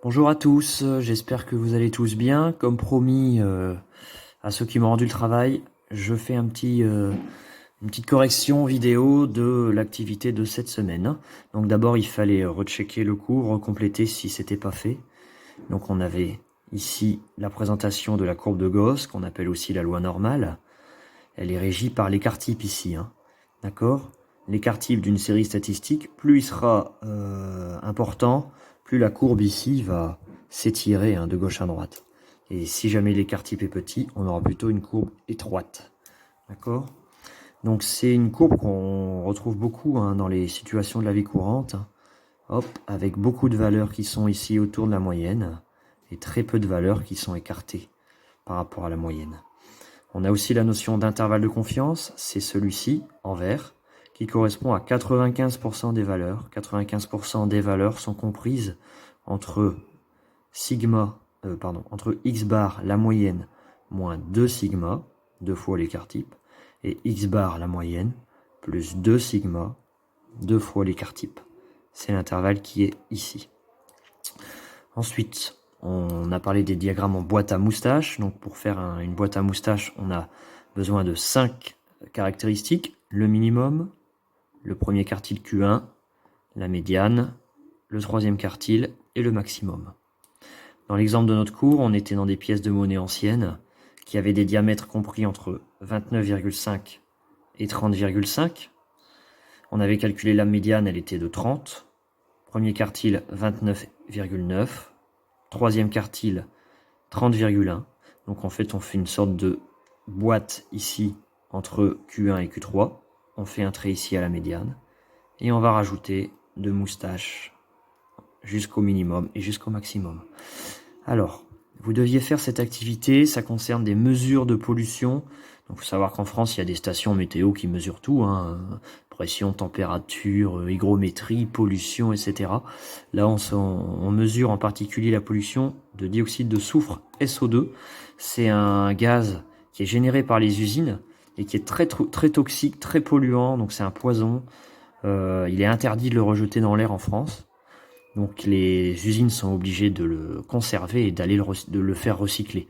Bonjour à tous, j'espère que vous allez tous bien. Comme promis à ceux qui m'ont rendu le travail, je fais une petite correction vidéo de l'activité de cette semaine. Donc d'abord il fallait rechecker le cours, recompléter si c'était pas fait. Donc on avait ici la présentation de la courbe de Gauss, qu'on appelle aussi la loi normale. Elle est régie par l'écart-type ici, d'accord? L'écart-type d'une série statistique, plus il sera important, plus la courbe ici va s'étirer de gauche à droite. Et si jamais l'écart-type est petit, on aura plutôt une courbe étroite, d'accord? Donc c'est une courbe qu'on retrouve beaucoup dans les situations de la vie courante, hop, avec beaucoup de valeurs qui sont ici autour de la moyenne, et très peu de valeurs qui sont écartées par rapport à la moyenne. On a aussi la notion d'intervalle de confiance, c'est celui-ci, en vert, qui correspond à 95% des valeurs. 95% des valeurs sont comprises entre entre x bar, la moyenne, moins 2 sigma, 2 fois l'écart type, et x bar, la moyenne, plus 2 sigma, 2 fois l'écart type. C'est l'intervalle qui est ici. Ensuite, on a parlé des diagrammes en boîte à moustache. Donc pour faire une boîte à moustache, on a besoin de 5 caractéristiques. Le minimum, le premier quartile Q1, la médiane, le troisième quartile et le maximum. Dans l'exemple de notre cours, on était dans des pièces de monnaie anciennes qui avaient des diamètres compris entre 29,5 et 30,5. On avait calculé la médiane, elle était de 30. Premier quartile, 29,9. Troisième quartile, 30,1. Donc en fait, on fait une sorte de boîte ici entre Q1 et Q3. On fait un trait ici à la médiane. Et on va rajouter de moustaches jusqu'au minimum et jusqu'au maximum. Alors, vous deviez faire cette activité, ça concerne des mesures de pollution. Donc, il faut savoir qu'en France, il y a des stations météo qui mesurent tout, pression, température, hygrométrie, pollution, etc. Là, on mesure en particulier la pollution de dioxyde de soufre, SO2. C'est un gaz qui est généré par les usines et qui est très toxique, très polluant, donc c'est un poison. Il est interdit de le rejeter dans l'air en France. Donc les usines sont obligées de le conserver et de le faire recycler.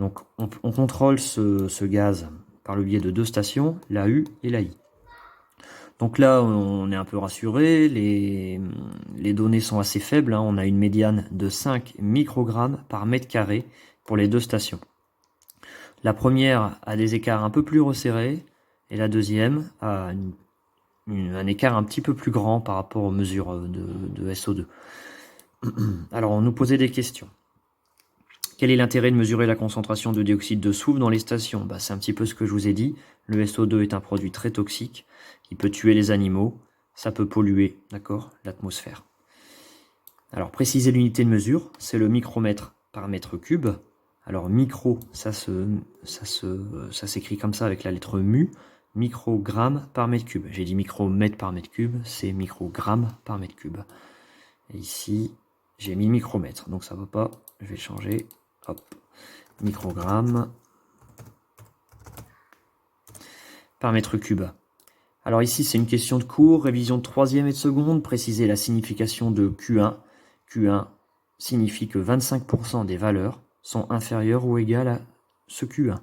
Donc on contrôle ce gaz par le biais de deux stations, la U et la I. Donc là, on est un peu rassuré, les données sont assez faibles, on a une médiane de 5 microgrammes par mètre carré pour les deux stations. La première a des écarts un peu plus resserrés, et la deuxième a un écart un petit peu plus grand par rapport aux mesures de SO2. Alors, on nous posait des questions. Quel est l'intérêt de mesurer la concentration de dioxyde de soufre dans les stations? C'est un petit peu ce que je vous ai dit. Le SO2 est un produit très toxique. Il peut tuer les animaux. Ça peut polluer, d'accord, l'atmosphère. Alors, préciser l'unité de mesure, c'est le micromètre par mètre cube. Alors, micro, ça s'écrit comme ça avec la lettre mu. Microgramme par mètre cube. J'ai dit micromètre par mètre cube, c'est microgramme par mètre cube. Et ici, j'ai mis micromètre, donc ça ne va pas, je vais changer, hop, microgramme par mètre cube. Alors ici, c'est une question de cours, révision de troisième et de seconde, préciser la signification de Q1. Q1 signifie que 25% des valeurs sont inférieures ou égales à ce Q1.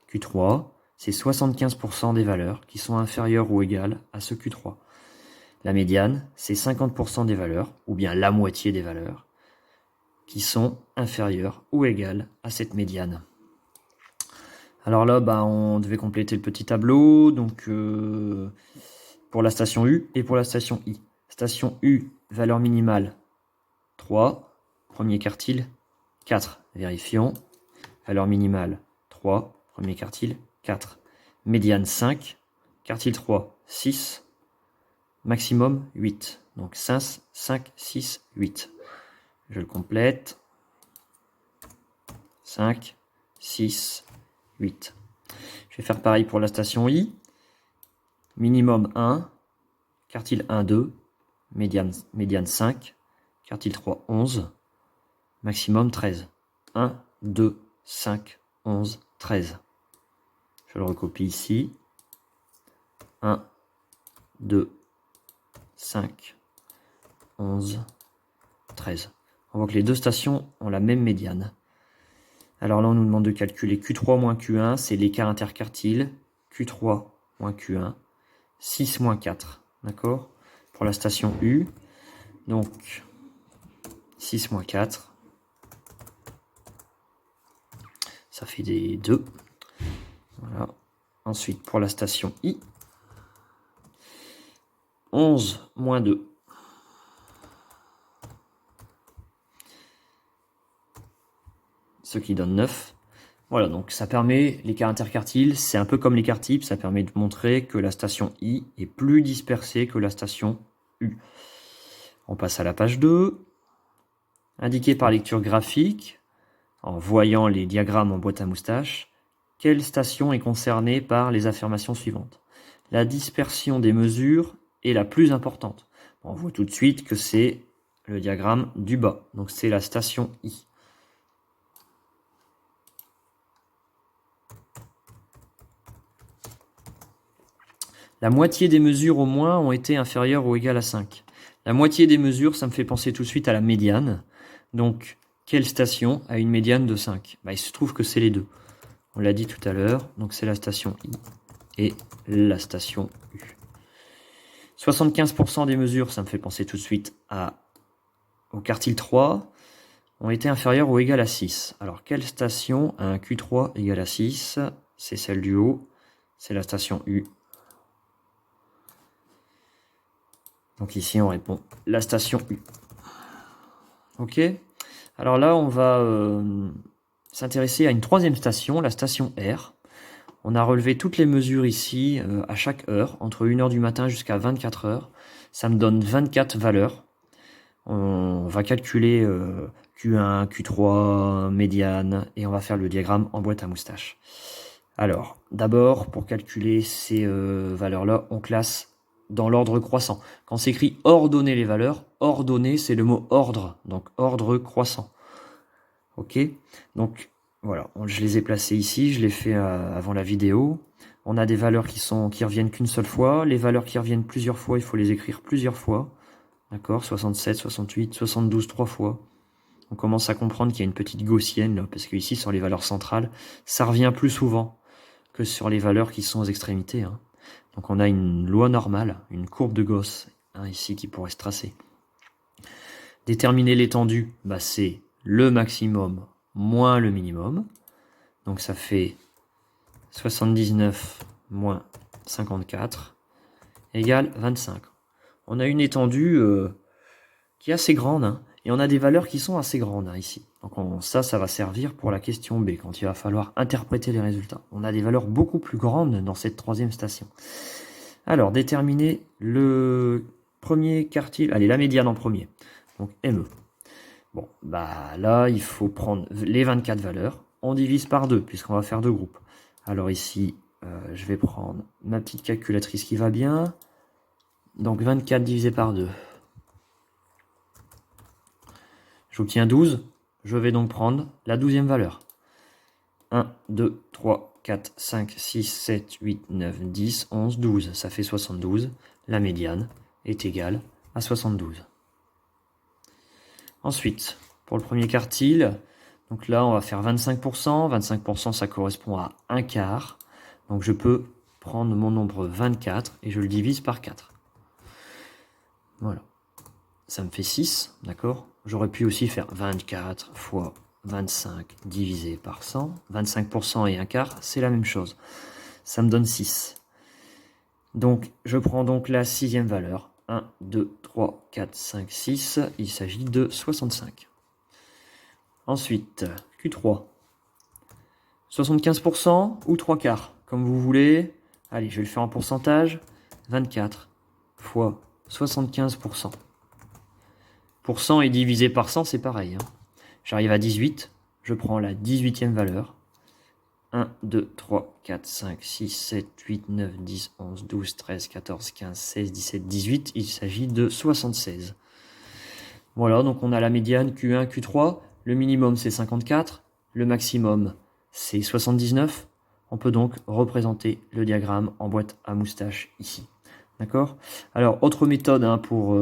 Q3, c'est 75% des valeurs qui sont inférieures ou égales à ce Q3. La médiane, c'est 50% des valeurs, ou bien la moitié des valeurs, qui sont inférieures ou égales à cette médiane. Alors là, on devait compléter le petit tableau, donc pour la station U et pour la station I. Station U, valeur minimale 3, premier quartile 4. Vérifions. Valeur minimale 3, premier quartile 4. Médiane 5, quartile 3 6, maximum 8. Donc 5, 6, 8. Je le complète. 5, 6, 8. Je vais faire pareil pour la station I. Minimum 1, quartile 1, 2, médiane 5, quartile 3, 11, maximum 13. 1, 2, 5, 11, 13. Je le recopie ici. 1, 2, 5, 11, 13. On voit que les deux stations ont la même médiane. Alors là, on nous demande de calculer Q3 moins Q1, c'est l'écart interquartile. Q3 moins Q1, 6 moins 4, d'accord? Pour la station U, donc 6 moins 4, ça fait des 2. Voilà. Ensuite, pour la station I, 11 moins 2. Ce qui donne 9. Voilà, donc ça permet, l'écart interquartile, c'est un peu comme l'écart type, ça permet de montrer que la station I est plus dispersée que la station U. On passe à la page 2. Indiqué par lecture graphique, en voyant les diagrammes en boîte à moustaches, quelle station est concernée par les affirmations suivantes? La dispersion des mesures est la plus importante. On voit tout de suite que c'est le diagramme du bas, donc c'est la station I. La moitié des mesures au moins ont été inférieures ou égales à 5. La moitié des mesures, ça me fait penser tout de suite à la médiane. Donc, quelle station a une médiane de 5? Il se trouve que c'est les deux. On l'a dit tout à l'heure, donc c'est la station I et la station U. 75% des mesures, ça me fait penser tout de suite au quartile 3, ont été inférieures ou égales à 6. Alors, quelle station a un Q3 égal à 6? C'est celle du haut, c'est la station U. Donc ici, on répond la station U. Ok. Alors là, on va s'intéresser à une troisième station, la station R. On a relevé toutes les mesures ici à chaque heure, entre 1h du matin jusqu'à 24 heures. Ça me donne 24 valeurs. On va calculer Q1, Q3, médiane, et on va faire le diagramme en boîte à moustaches. Alors, d'abord, pour calculer ces valeurs-là, on classe dans l'ordre croissant. Quand c'est écrit ordonner les valeurs, ordonner, c'est le mot ordre, donc ordre croissant. Ok, donc voilà, je les ai placées ici, je l'ai fait avant la vidéo. On a des valeurs qui reviennent qu'une seule fois. Les valeurs qui reviennent plusieurs fois, il faut les écrire plusieurs fois. D'accord, 67, 68, 72, 3 fois. On commence à comprendre qu'il y a une petite gaussienne, là, parce que ici, sur les valeurs centrales, ça revient plus souvent que sur les valeurs qui sont aux extrémités. Hein. Donc on a une loi normale, une courbe de Gauss, ici, qui pourrait se tracer. Déterminer l'étendue, c'est le maximum moins le minimum. Donc ça fait 79 moins 54 égale 25. On a une étendue qui est assez grande, hein, et on a des valeurs qui sont assez grandes hein, ici. Donc ça va servir pour la question B, quand il va falloir interpréter les résultats. On a des valeurs beaucoup plus grandes dans cette troisième station. Alors, déterminer le premier quartile, allez, la médiane en premier, donc ME. Bon, là, il faut prendre les 24 valeurs, on divise par 2, puisqu'on va faire 2 groupes. Alors ici, je vais prendre ma petite calculatrice qui va bien, donc 24 divisé par 2. J'obtiens 12, je vais donc prendre la 12e valeur. 1, 2, 3, 4, 5, 6, 7, 8, 9, 10, 11, 12. Ça fait 72. La médiane est égale à 72. Ensuite, pour le premier quartile, donc là, on va faire 25%. 25%, ça correspond à un quart. Donc je peux prendre mon nombre 24 et je le divise par 4. Voilà. Ça me fait 6, d'accord? J'aurais pu aussi faire 24 fois 25 divisé par 100. 25% et un quart, c'est la même chose. Ça me donne 6. Donc, je prends donc la 6e valeur. 1, 2, 3, 4, 5, 6. Il s'agit de 65. Ensuite, Q3. 75% ou 3 quarts, comme vous voulez. Allez, je vais le faire en pourcentage. 24 fois 75%. Pour 100 et divisé par 100, c'est pareil. Hein. J'arrive à 18, je prends la 18e valeur. 1, 2, 3, 4, 5, 6, 7, 8, 9, 10, 11, 12, 13, 14, 15, 16, 17, 18. Il s'agit de 76. Voilà, donc on a la médiane Q1, Q3. Le minimum, c'est 54. Le maximum, c'est 79. On peut donc représenter le diagramme en boîte à moustaches ici. D'accord? Alors, autre méthode pour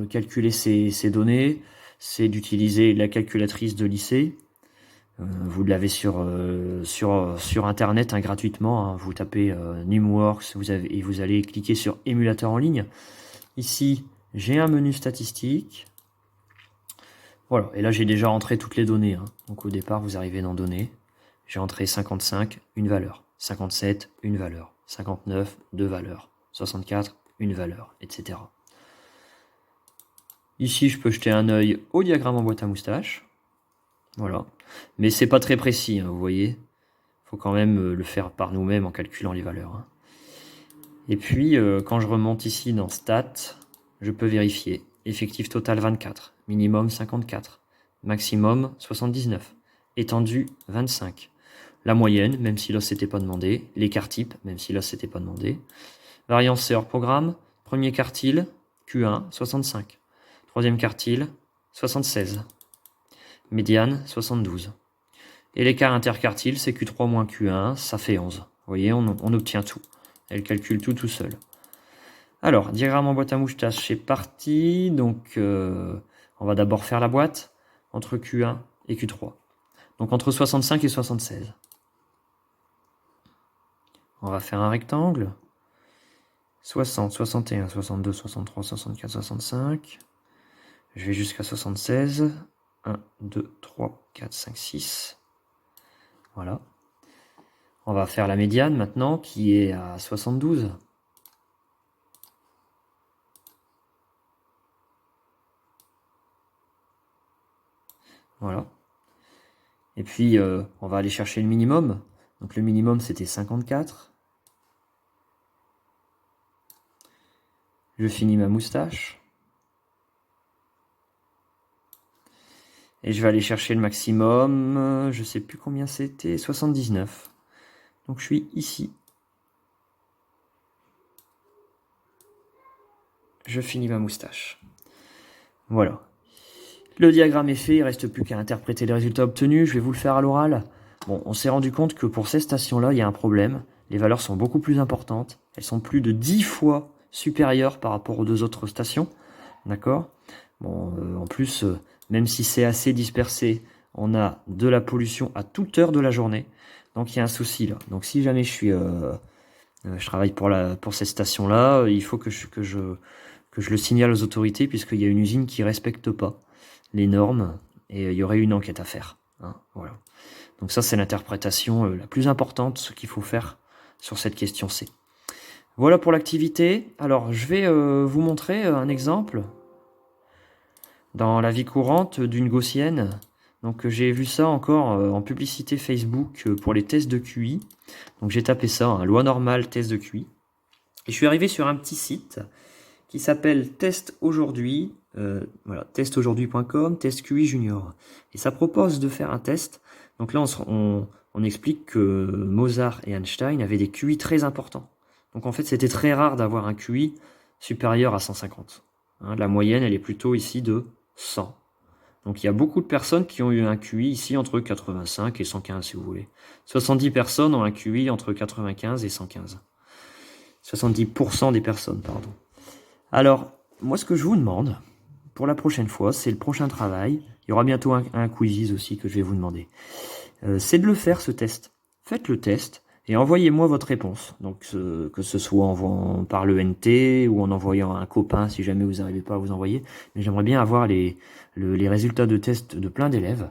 calculer ces données, c'est d'utiliser la calculatrice de lycée. Vous l'avez sur internet gratuitement, hein. Vous tapez Numworks, et vous allez cliquer sur émulateur en ligne. Ici, j'ai un menu statistique. Voilà, et là j'ai déjà rentré toutes les données, hein. Donc au départ, vous arrivez dans données. J'ai entré 55, une valeur. 57, une valeur. 59, deux valeurs. 64, une valeur, etc. Ici, je peux jeter un œil au diagramme en boîte à moustache. Voilà. Mais c'est pas très précis, hein, vous voyez. Il faut quand même le faire par nous-mêmes en calculant les valeurs, hein. Et puis, quand je remonte ici dans Stats, je peux vérifier. Effectif total 24, minimum 54, maximum 79, étendu 25. La moyenne, même si là c'était pas demandé. L'écart type, même si là c'était pas demandé. Variance et hors programme. Premier quartile, Q1, 65. Troisième quartile, 76. Médiane, 72. Et l'écart interquartile, c'est Q3 moins Q1, ça fait 11. Vous voyez, on obtient tout. Elle calcule tout seul. Alors, diagramme en boîte à moustache, c'est parti. Donc, on va d'abord faire la boîte entre Q1 et Q3. Donc, entre 65 et 76. On va faire un rectangle. 60, 61, 62, 63, 64, 65. Je vais jusqu'à 76. 1, 2, 3, 4, 5, 6. Voilà. On va faire la médiane maintenant, qui est à 72. Voilà. Et puis, on va aller chercher le minimum. Donc le minimum, c'était 54. Je finis ma moustache. Et je vais aller chercher le maximum. Je sais plus combien c'était. 79. Donc je suis ici. Je finis ma moustache. Voilà. Le diagramme est fait, il ne reste plus qu'à interpréter les résultats obtenus. Je vais vous le faire à l'oral. Bon, on s'est rendu compte que pour ces stations-là, il y a un problème. Les valeurs sont beaucoup plus importantes. Elles sont plus de 10 fois supérieures par rapport aux deux autres stations. D'accord ? Bon, en plus, même si c'est assez dispersé, on a de la pollution à toute heure de la journée. Donc il y a un souci là. Donc si jamais je travaille pour cette station-là, il faut que je le signale aux autorités, puisqu'il y a une usine qui respecte pas les normes, et il y aurait une enquête à faire, hein, voilà. Donc ça, c'est l'interprétation la plus importante, ce qu'il faut faire sur cette question C. Voilà pour l'activité. Alors, je vais vous montrer un exemple dans la vie courante d'une gaussienne. Donc j'ai vu ça encore en publicité Facebook pour les tests de QI. Donc j'ai tapé ça, hein, loi normale test de QI. Et je suis arrivé sur un petit site qui s'appelle Test Aujourd'hui, voilà, testaujourd'hui.com, test QI junior. Et ça propose de faire un test. Donc là, on explique que Mozart et Einstein avaient des QI très importants. Donc en fait, c'était très rare d'avoir un QI supérieur à 150. Hein, la moyenne, elle est plutôt ici de 100. Donc il y a beaucoup de personnes qui ont eu un QI ici entre 85 et 115, si vous voulez. 70 personnes ont un QI entre 95 et 115. 70% des personnes, pardon. Alors, moi, ce que je vous demande, pour la prochaine fois, c'est le prochain travail. Il y aura bientôt un quiz aussi que je vais vous demander. C'est de le faire, ce test. Faites le test et envoyez-moi votre réponse. Donc, que ce soit par le NT ou en envoyant à un copain si jamais vous n'arrivez pas à vous envoyer. Mais j'aimerais bien avoir les résultats de test de plein d'élèves.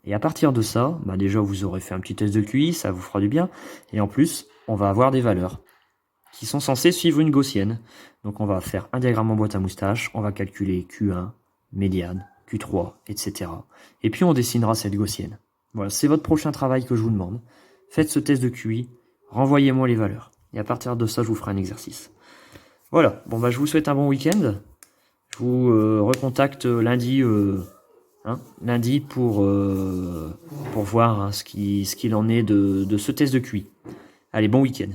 Et à partir de ça, bah déjà, vous aurez fait un petit test de QI, ça vous fera du bien. Et en plus, on va avoir des valeurs qui sont censées suivre une gaussienne. Donc on va faire un diagramme en boîte à moustache, on va calculer Q1, médiane, Q3, etc. Et puis on dessinera cette gaussienne. Voilà, c'est votre prochain travail que je vous demande. Faites ce test de QI, renvoyez-moi les valeurs. Et à partir de ça, je vous ferai un exercice. Voilà, bon bah je vous souhaite un bon week-end. Je vous recontacte lundi, lundi pour voir ce qu'il en est de ce test de QI. Allez, bon week-end.